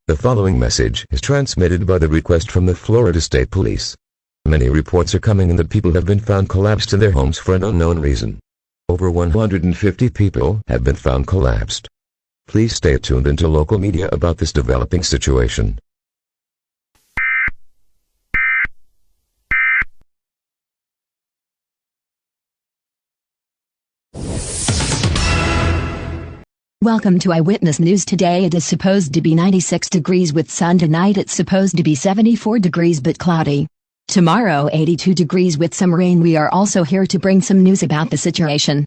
The following message is transmitted by the request from the Florida State Police. Many reports are coming in that people have been found collapsed in their homes for an unknown reason. Over 150 people have been found collapsed. Please stay tuned into local media about this developing situation. Welcome to Eyewitness News. Today it is supposed to be 96 degrees with sun. Tonight it's supposed to be 74 degrees but cloudy. Tomorrow 82 degrees with some rain. We are also here to bring some news about the situation.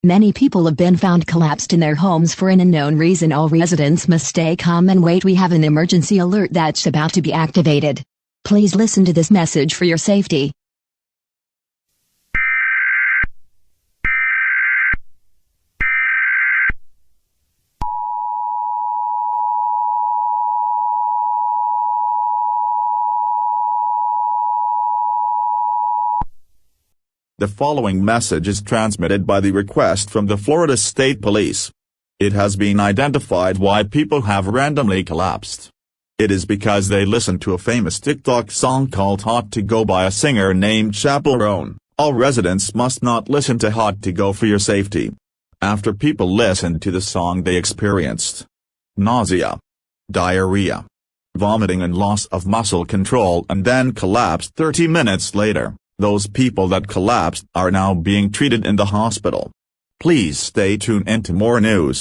Many people have been found collapsed in their homes for an unknown reason. All residents must stay calm and wait. We have an emergency alert that's about to be activated. Please listen to this message for your safety. The following message is transmitted by the request from the Florida State Police. It has been identified why people have randomly collapsed. It is because they listened to a famous TikTok song called Hot to Go by a singer named Chappell. All residents must not listen to Hot to Go for your safety. After people listened to the song, they experienced nausea, diarrhea, vomiting and loss of muscle control and then collapsed 30 minutes later. Those people that collapsed are now being treated in the hospital. Please stay tuned into more news.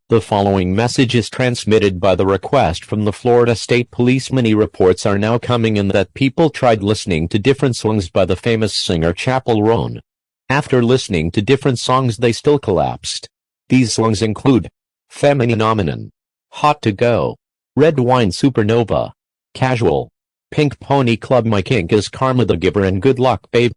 The following message is transmitted by the request from the Florida State Police. Many reports are now coming in that people tried listening to different songs by the famous singer Chappell. After listening to different songs, they still collapsed. These songs include Phenomenon, Hot to Go, Red Wine Supernova, Casual, Pink Pony Club, My Kink is Karma the Giver, and Good Luck Babe.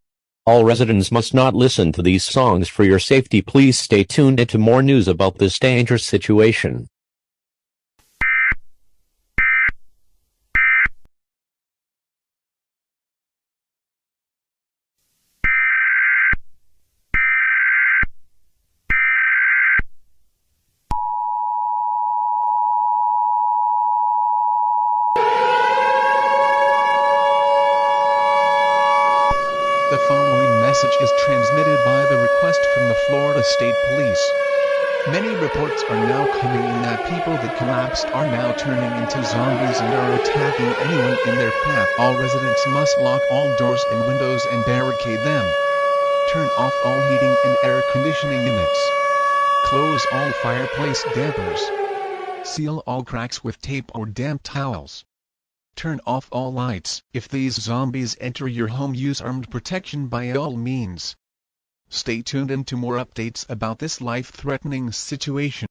All residents must not listen to these songs for your safety. Please stay tuned into more news about this dangerous situation. The following message is transmitted by the request from the Florida State Police. Many reports are now coming in that people that collapsed are now turning into zombies and are attacking anyone in their path. All residents must lock all doors and windows and barricade them. Turn off all heating and air conditioning units. Close all fireplace dampers. Seal all cracks with tape or damp towels. Turn off all lights. If these zombies enter your home, use armed protection by all means. Stay tuned into more updates about this life-threatening situation.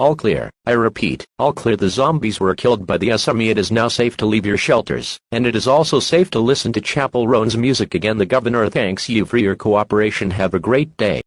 All clear. I repeat, all clear. The zombies were killed by the enemy. It is now safe to leave your shelters, and it is also safe to listen to Chappell's music again. The governor thanks you for your cooperation. Have a great day.